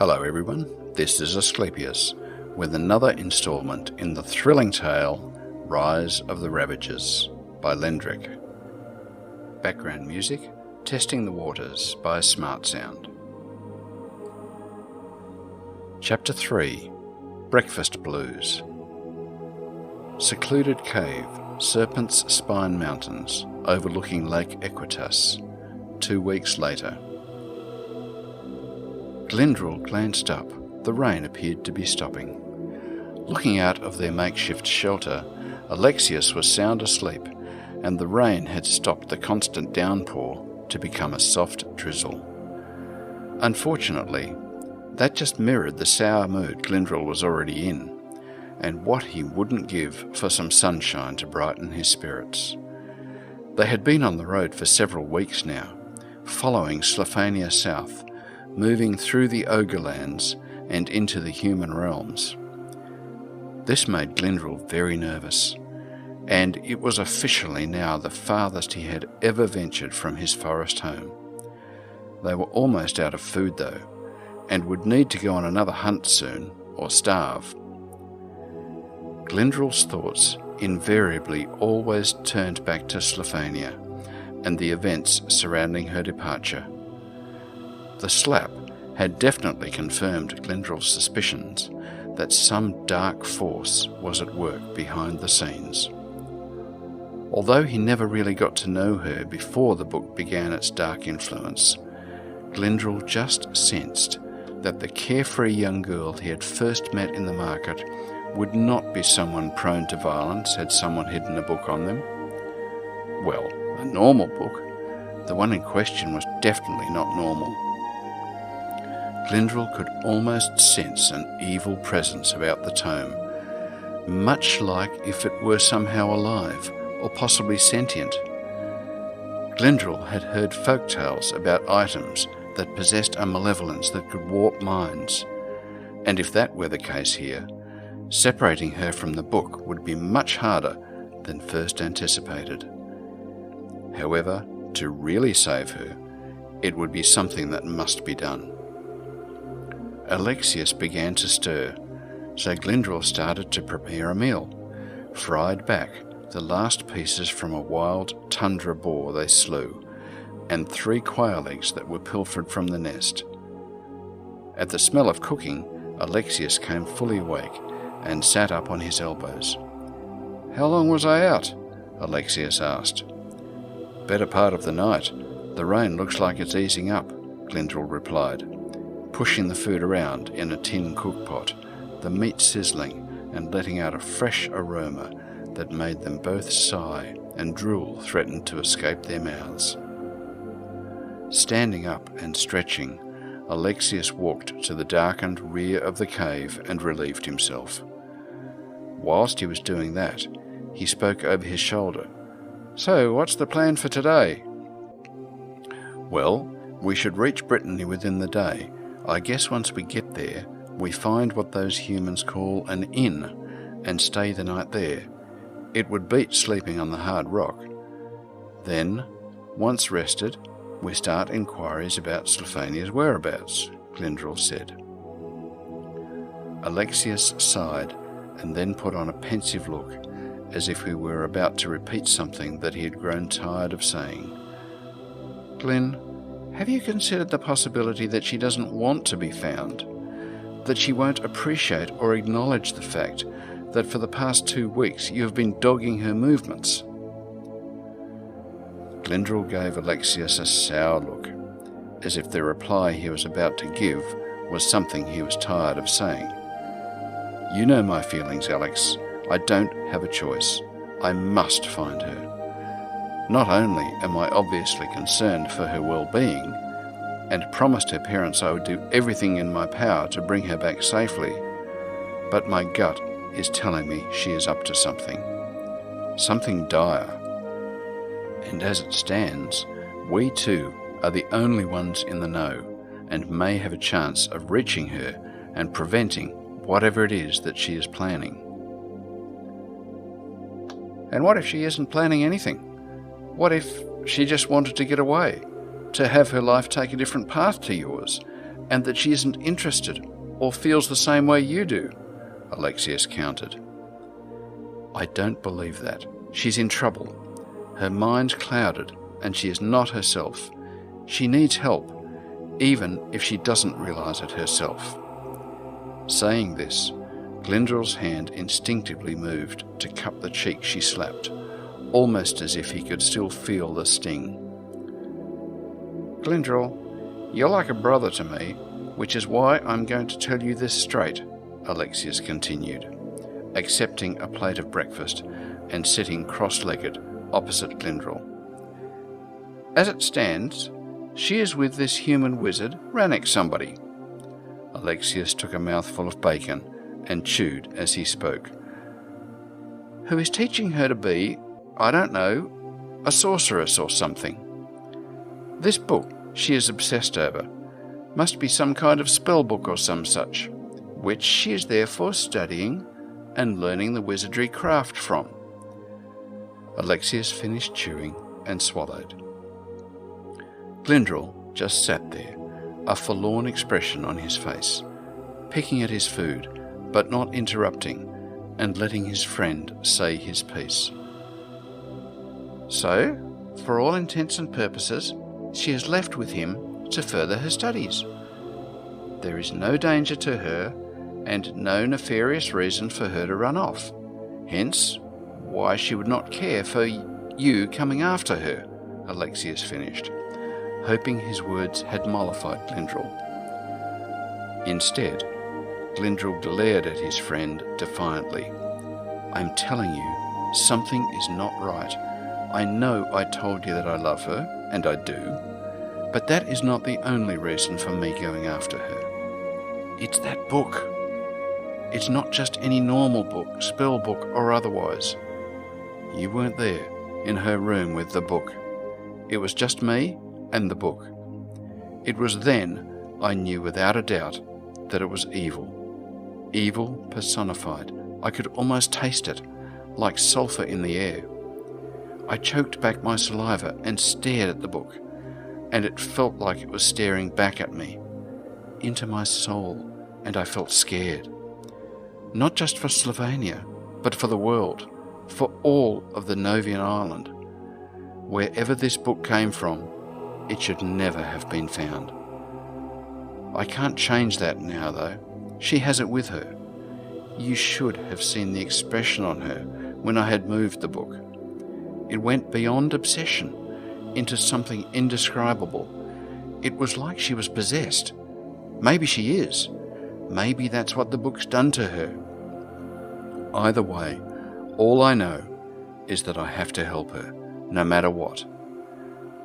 Hello everyone, this is Asclepius with another instalment in the thrilling tale Rise of the Ravagers by Lendrick. Background music, Testing the Waters by Smart Sound. Chapter 3, Breakfast Blues. Secluded cave, Serpent's Spine Mountains, overlooking Lake Equitas. 2 weeks later. Glendril glanced up. The rain appeared to be stopping. Looking out of their makeshift shelter, Alexius was sound asleep, and the rain had stopped the constant downpour to become a soft drizzle. Unfortunately, that just mirrored the sour mood Glendril was already in, and what he wouldn't give for some sunshine to brighten his spirits. They had been on the road for several weeks now, following Slephania south, moving through the ogre lands and into the human realms. This made Glendril very nervous, and it was officially now the farthest he had ever ventured from his forest home. They were almost out of food though, and would need to go on another hunt soon, or starve. Glendril's thoughts invariably always turned back to Slephania and the events surrounding her departure. The slap had definitely confirmed Glendril's suspicions that some dark force was at work behind the scenes. Although he never really got to know her before the book began its dark influence, Glendril just sensed that the carefree young girl he had first met in the market would not be someone prone to violence had someone hidden a book on them. Well, a normal book. The one in question was definitely not normal. Glendril could almost sense an evil presence about the tome, much like if it were somehow alive or possibly sentient. Glendril had heard folk tales about items that possessed a malevolence that could warp minds, and if that were the case here, separating her from the book would be much harder than first anticipated. However, to really save her, it would be something that must be done. Alexius began to stir, so Glendril started to prepare a meal, fried back the last pieces from a wild tundra boar they slew, and 3 quail eggs that were pilfered from the nest. At the smell of cooking, Alexius came fully awake and sat up on his elbows. "How long was I out?" Alexius asked. "Better part of the night. The rain looks like it's easing up," Glendril replied, pushing the food around in a tin cookpot, the meat sizzling and letting out a fresh aroma that made them both sigh, and drool threatened to escape their mouths. Standing up and stretching, Alexius walked to the darkened rear of the cave and relieved himself. Whilst he was doing that, he spoke over his shoulder. "So, what's the plan for today?" "Well, we should reach Brittany within the day. I guess once we get there, we find what those humans call an inn and stay the night there. It would beat sleeping on the hard rock. Then, once rested, we start inquiries about Slephania's whereabouts," Glendril said. Alexius sighed and then put on a pensive look, as if he were about to repeat something that he had grown tired of saying. "Glen, have you considered the possibility that she doesn't want to be found? That she won't appreciate or acknowledge the fact that for the past 2 weeks you have been dogging her movements?" Glendril gave Alexius a sour look, as if the reply he was about to give was something he was tired of saying. "You know my feelings, Alex. I don't have a choice. I must find her. Not only am I obviously concerned for her well-being, and promised her parents I would do everything in my power to bring her back safely, but my gut is telling me she is up to something. Something dire. And as it stands, we two are the only ones in the know, and may have a chance of reaching her and preventing whatever it is that she is planning." "And what if she isn't planning anything? What if she just wanted to get away, to have her life take a different path to yours, and that she isn't interested or feels the same way you do, Alexius countered. I don't believe that. She's in trouble. Her mind's clouded, and she is not herself. She needs help, even if she doesn't realise it herself. Saying this, Glendrill's hand instinctively moved to cup the cheek she slapped, almost as if he could still feel the sting. Glendrill, you're like a brother to me, which is why I'm going to tell you this straight, Alexius continued, accepting a plate of breakfast and sitting cross-legged opposite Glendrill. As it stands, she is with this human wizard, Rannoch somebody. Alexius took a mouthful of bacon and chewed as he spoke. Who is teaching her to be, I don't know, a sorceress or something. This book she is obsessed over must be some kind of spell book or some such, which she is therefore studying and learning the wizardry craft from. Alexius finished chewing and swallowed. Glendrill just sat there, a forlorn expression on his face, picking at his food, but not interrupting, and letting his friend say his piece. So, for all intents and purposes, she is left with him to further her studies. There is no danger to her, and no nefarious reason for her to run off. Hence, why she would not care for you coming after her, Alexius finished, hoping his words had mollified Glendrill. Instead, Glendrill glared at his friend defiantly. I'm telling you, something is not right. I know I told you that I love her, and I do, but that is not the only reason for me going after her. It's that book. It's not just any normal book, spell book or otherwise. You weren't there, in her room with the book. It was just me and the book. It was then I knew without a doubt that it was evil. Evil personified. I could almost taste it, like sulphur in the air. I choked back my saliva and stared at the book, and it felt like it was staring back at me, into my soul, and I felt scared. Not just for Slovenia, but for the world, for all of the Novian Island. Wherever this book came from, it should never have been found. I can't change that now, though. She has it with her. You should have seen the expression on her when I had moved the book. It went beyond obsession into something indescribable. It was like she was possessed. Maybe she is. Maybe that's what the book's done to her. Either way, all I know is that I have to help her, no matter what.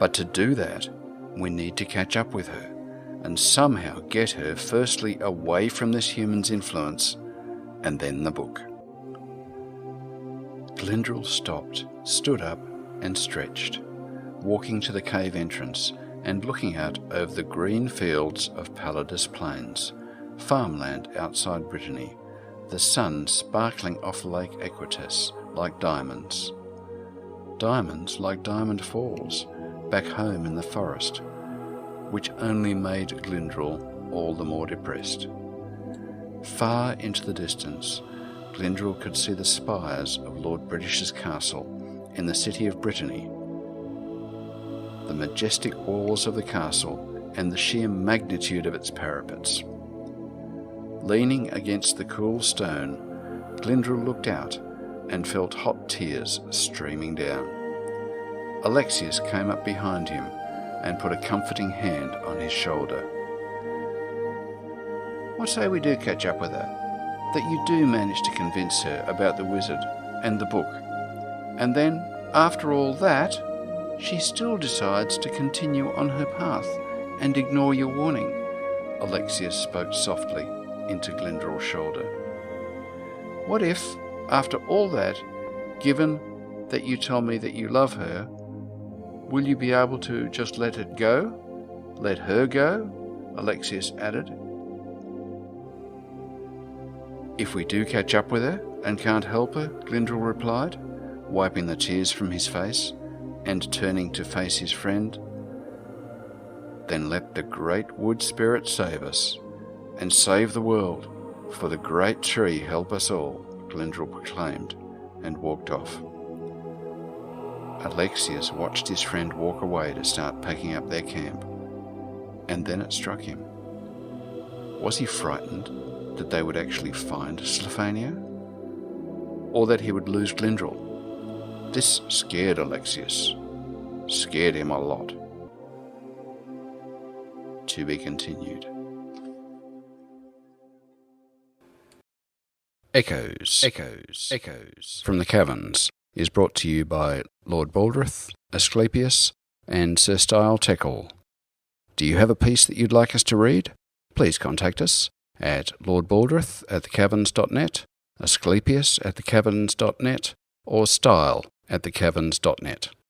But to do that, we need to catch up with her and somehow get her firstly away from this human's influence and then the book. Glendrill stopped, stood up and stretched, walking to the cave entrance and looking out over the green fields of Palladus Plains, farmland outside Brittany, the sun sparkling off Lake Equites like diamonds. Diamonds like Diamond Falls, back home in the forest, which only made Glendrill all the more depressed. Far into the distance, Glendrill could see the spires of Lord British's castle in the city of Brittany. The majestic walls of the castle and the sheer magnitude of its parapets. Leaning against the cool stone, Glendrill looked out and felt hot tears streaming down. Alexius came up behind him and put a comforting hand on his shoulder. What say we do catch up with her? That you do manage to convince her about the wizard and the book, and then, after all that, she still decides to continue on her path and ignore your warning. Alexius spoke softly into Glendrill's shoulder. What if, after all that, given that you tell me that you love her, will you be able to just let it go? Let her go? Alexius added. If we do catch up with her and can't help her, Glendrill replied, wiping the tears from his face and turning to face his friend. Then let the great wood spirit save us, and save the world, for the great tree help us all, Glendrick proclaimed, and walked off. Alexius watched his friend walk away to start packing up their camp, and then it struck him. Was he frightened that they would actually find Slephania? Or that he would lose Glendrick? This scared Alexius. Scared him a lot. To be continued. Echoes from the Caverns is brought to you by Lord Baldrith, Asclepius, and Sir Style Teckle. Do you have a piece that you'd like us to read? Please contact us at lordbaldrith@thecaverns.net, Asclepius@thecaverns.net, or style@thecaverns.net.